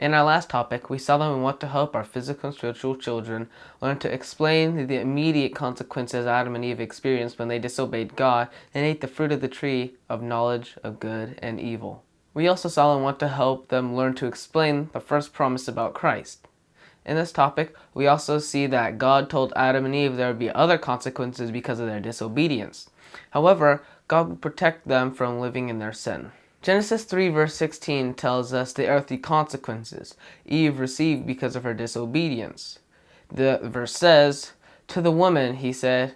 In our last topic, we saw that we want to help our physical and spiritual children learn to explain the immediate consequences Adam and Eve experienced when they disobeyed God and ate the fruit of the tree of knowledge of good and evil. We also saw that we want to help them learn to explain the first promise about Christ. In this topic, we also see that God told Adam and Eve there would be other consequences because of their disobedience. However, God would protect them from living in their sin. Genesis 3 verse 16 tells us the earthly consequences Eve received because of her disobedience. The verse says, "To the woman he said,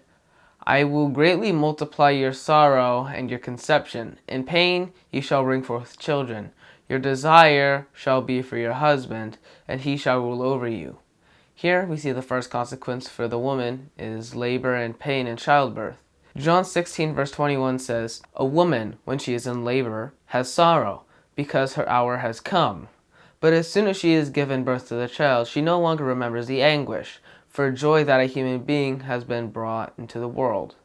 I will greatly multiply your sorrow and your conception. In pain you shall bring forth children. Your desire shall be for your husband, and he shall rule over you." Here we see the first consequence for the woman is labor and pain in childbirth. John 16 verse 21 says, "A woman, when she is in labor, has sorrow, because her hour has come. But as soon as she has given birth to the child, she no longer remembers the anguish, for joy that a human being has been brought into the world."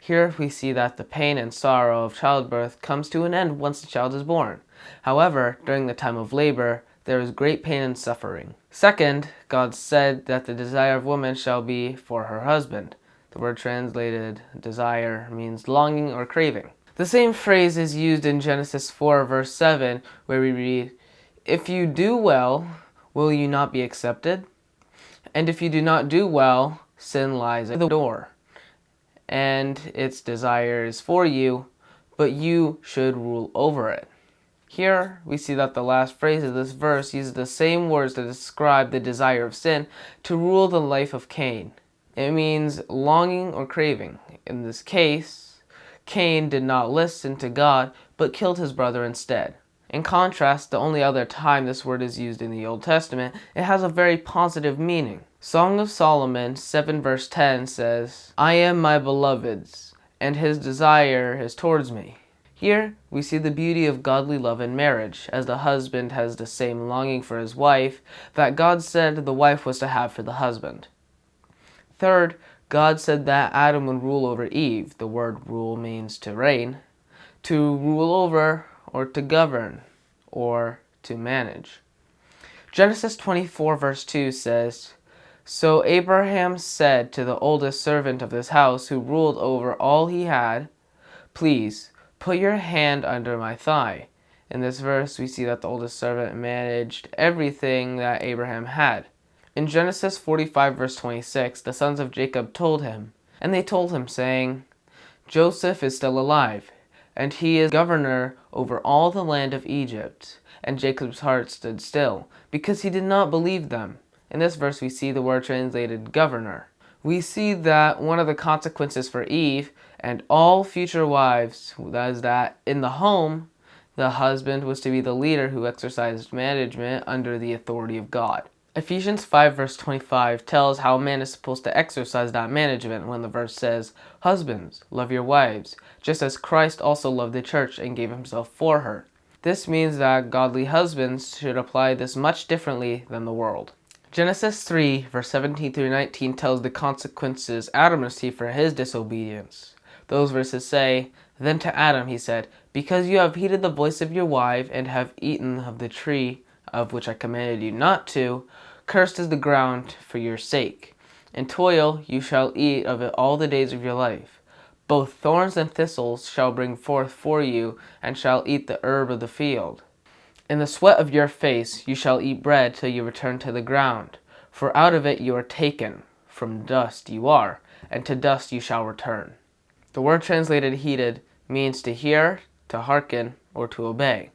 Here we see that the pain and sorrow of childbirth comes to an end once the child is born. However, during the time of labor, there is great pain and suffering. Second, God said that the desire of woman shall be for her husband. The word translated desire means longing or craving. The same phrase is used in Genesis 4 verse 7 where we read, "If you do well, will you not be accepted? And if you do not do well, sin lies at the door, and its desire is for you, but you should rule over it." Here we see that the last phrase of this verse uses the same words to describe the desire of sin to rule the life of Cain. It means longing or craving. In this case, Cain did not listen to God, but killed his brother instead. In contrast, the only other time this word is used in the Old Testament, it has a very positive meaning. Song of Solomon 7 verse 10 says, "I am my beloved's, and his desire is towards me." Here, we see the beauty of godly love in marriage, as the husband has the same longing for his wife that God said the wife was to have for the husband. Third, God said that Adam would rule over Eve. The word rule means to reign, to rule over, or to govern, or to manage. Genesis 24 verse 2 says, "So Abraham said to the oldest servant of his house who ruled over all he had, 'Please, put your hand under my thigh.'" In this verse, we see that the oldest servant managed everything that Abraham had. In Genesis 45 verse 26, the sons of Jacob told him, and they told him, saying, "Joseph is still alive, and he is governor over all the land of Egypt." And Jacob's heart stood still, because he did not believe them. In this verse, we see the word translated governor. We see that one of the consequences for Eve and all future wives was that in the home, the husband was to be the leader who exercised management under the authority of God. Ephesians 5 verse 25 tells how a man is supposed to exercise that management when the verse says, "Husbands, love your wives, just as Christ also loved the church and gave himself for her." This means that godly husbands should apply this much differently than the world. Genesis 3 verse 17 through 19 tells the consequences Adam received for his disobedience. Those verses say, "Then to Adam he said, 'Because you have heeded the voice of your wife and have eaten of the tree of which I commanded you not to, cursed is the ground for your sake. In toil you shall eat of it all the days of your life. Both thorns and thistles shall bring forth for you, and shall eat the herb of the field. In the sweat of your face you shall eat bread till you return to the ground, for out of it you are taken. From dust you are, and to dust you shall return." The word translated heeded means to hear, to hearken, or to obey.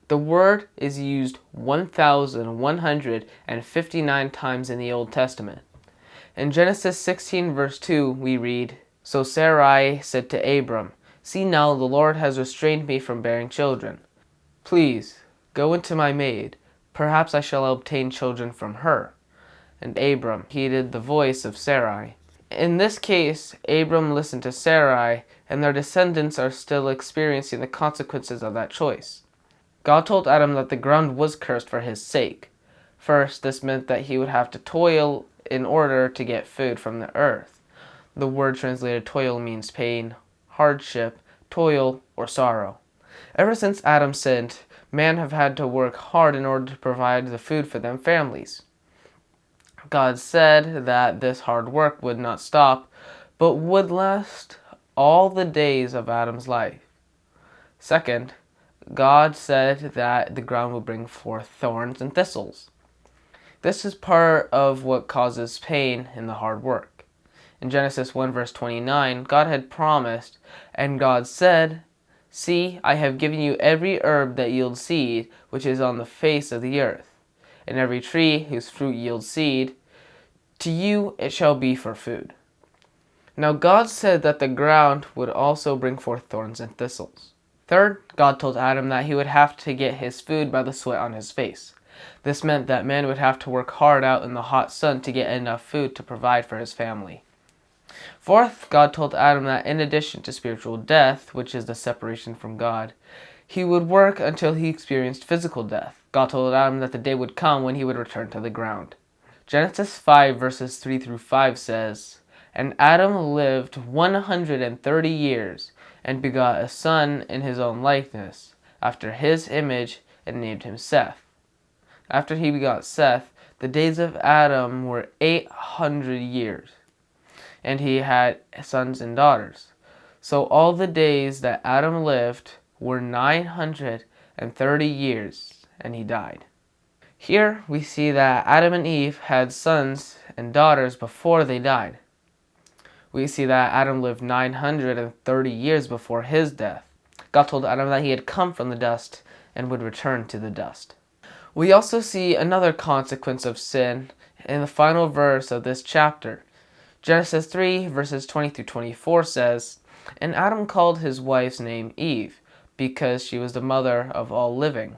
The word is used 1,159 times in the Old Testament. In Genesis 16 verse 2 we read, "So Sarai said to Abram, 'See now, the Lord has restrained me from bearing children. Please, go into my maid. Perhaps I shall obtain children from her.' And Abram heeded the voice of Sarai." In this case, Abram listened to Sarai, and their descendants are still experiencing the consequences of that choice. God told Adam that the ground was cursed for his sake. First, this meant that he would have to toil in order to get food from the earth. The word translated toil means pain, hardship, toil, or sorrow. Ever since Adam sinned, Man have had to work hard in order to provide the food for them families. God said that this hard work would not stop, but would last all the days of Adam's life. Second, God said that the ground would bring forth thorns and thistles. This is part of what causes pain in the hard work. In Genesis 1 verse 29, God had promised, and God said, "See, I have given you every herb that yields seed, which is on the face of the earth, and every tree whose fruit yields seed. To you it shall be for food." Now God said that the ground would also bring forth thorns and thistles. Third, God told Adam that he would have to get his food by the sweat on his face. This meant that man would have to work hard out in the hot sun to get enough food to provide for his family. Fourth, God told Adam that in addition to spiritual death, which is the separation from God, he would work until he experienced physical death. God told Adam that the day would come when he would return to the ground. Genesis 5 verses 3 through 5 says, "And Adam lived 130 years, and begot a son in his own likeness, after his image, and named him Seth. After he begot Seth, the days of Adam were 800 years, and he had sons and daughters. So all the days that Adam lived were 930 years, and he died." Here we see that Adam and Eve had sons and daughters before they died. We see that Adam lived 930 years before his death. God told Adam that he had come from the dust and would return to the dust. We also see another consequence of sin in the final verse of this chapter. Genesis 3 verses 20 through 24 says, "And Adam called his wife's name Eve, because she was the mother of all living."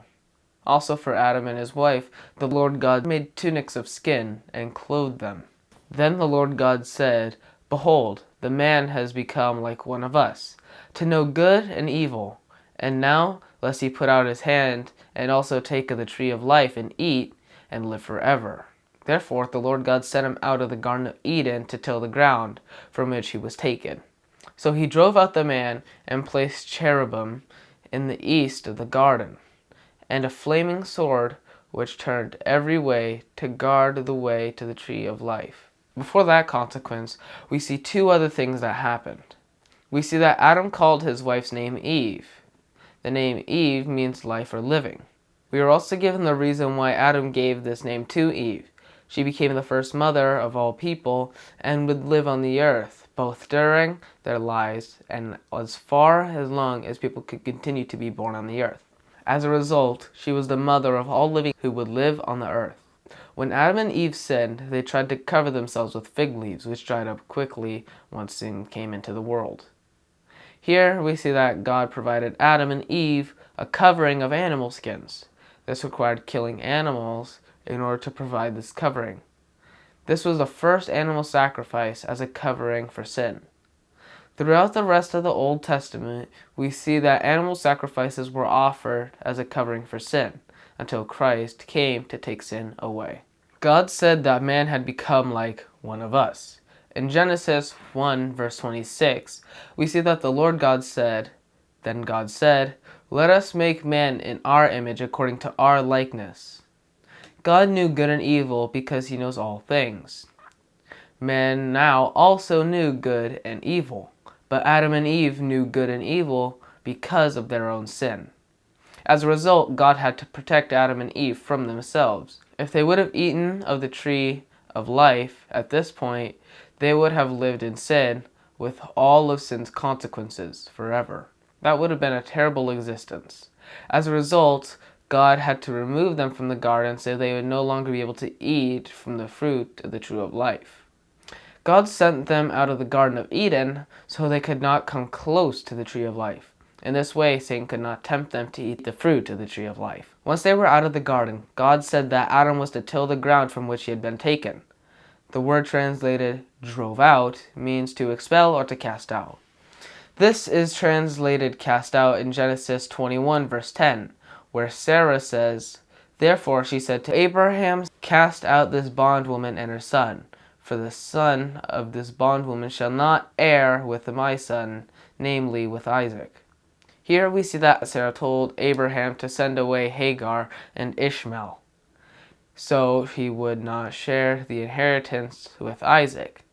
Also for Adam and his wife, the Lord God made tunics of skin and clothed them. Then the Lord God said, "Behold, the man has become like one of us, to know good and evil. And now, lest he put out his hand, and also take of the tree of life, and eat, and live forever." Therefore the Lord God sent him out of the Garden of Eden to till the ground, from which he was taken. So he drove out the man, and placed cherubim in the east of the garden, and a flaming sword which turned every way to guard the way to the tree of life. Before that consequence, we see two other things that happened. We see that Adam called his wife's name Eve. The name Eve means life or living. We are also given the reason why Adam gave this name to Eve. She became the first mother of all people and would live on the earth, both during their lives and as far as long as people could continue to be born on the earth. As a result, she was the mother of all living who would live on the earth. When Adam and Eve sinned, they tried to cover themselves with fig leaves, which dried up quickly once sin came into the world. Here we see that God provided Adam and Eve a covering of animal skins. This required killing animals in order to provide this covering. This was the first animal sacrifice as a covering for sin. Throughout the rest of the Old Testament, we see that animal sacrifices were offered as a covering for sin, until Christ came to take sin away. God said that man had become like one of us. In Genesis 1 verse 26, we see that the Lord God said, "Then God said, let us make man in our image according to our likeness." God knew good and evil because he knows all things. Man now also knew good and evil, but Adam and Eve knew good and evil because of their own sin. As a result, God had to protect Adam and Eve from themselves. If they would have eaten of the tree of life at this point, they would have lived in sin with all of sin's consequences forever. That would have been a terrible existence. As a result, God had to remove them from the garden so they would no longer be able to eat from the fruit of the tree of life. God sent them out of the Garden of Eden so they could not come close to the tree of life. In this way, Satan could not tempt them to eat the fruit of the tree of life. Once they were out of the garden, God said that Adam was to till the ground from which he had been taken. The word translated drove out means to expel or to cast out. This is translated cast out in Genesis 21 verse 10, where Sarah says, "Therefore she said to Abraham, cast out this bondwoman and her son, for the son of this bondwoman shall not heir with my son, namely with Isaac." Here we see that Sarah told Abraham to send away Hagar and Ishmael, so he would not share the inheritance with Isaac.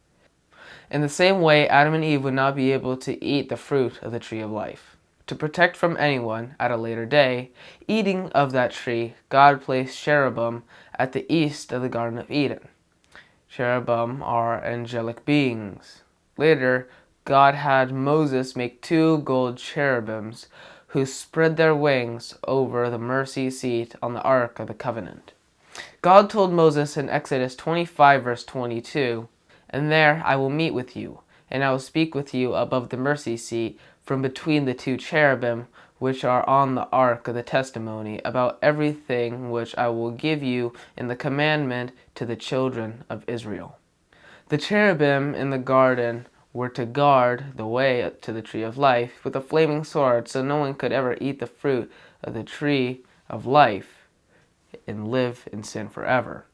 In the same way, Adam and Eve would not be able to eat the fruit of the tree of life. To protect from anyone, at a later day, eating of that tree, God placed cherubim at the east of the Garden of Eden. Cherubim are angelic beings. Later, God had Moses make 2 gold cherubims who spread their wings over the mercy seat on the Ark of the Covenant. God told Moses in Exodus 25 verse 22, "And there I will meet with you, and I will speak with you above the mercy seat from between the 2 cherubim which are on the ark of the testimony about everything which I will give you in the commandment to the children of Israel." The cherubim in the garden were to guard the way to the tree of life with a flaming sword, so no one could ever eat the fruit of the tree of life and live in sin forever.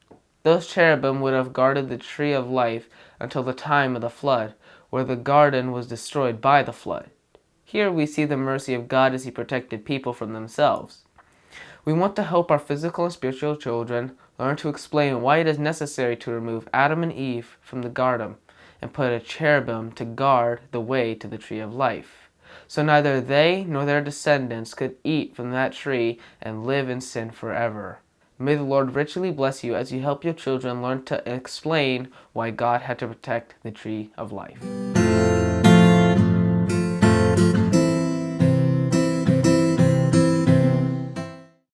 Those cherubim would have guarded the tree of life until the time of the flood, where the garden was destroyed by the flood. Here we see the mercy of God as He protected people from themselves. We want to help our physical and spiritual children learn to explain why it is necessary to remove Adam and Eve from the garden and put a cherubim to guard the way to the tree of life, so neither they nor their descendants could eat from that tree and live in sin forever. May the Lord richly bless you as you help your children learn to explain why God had to protect the tree of life.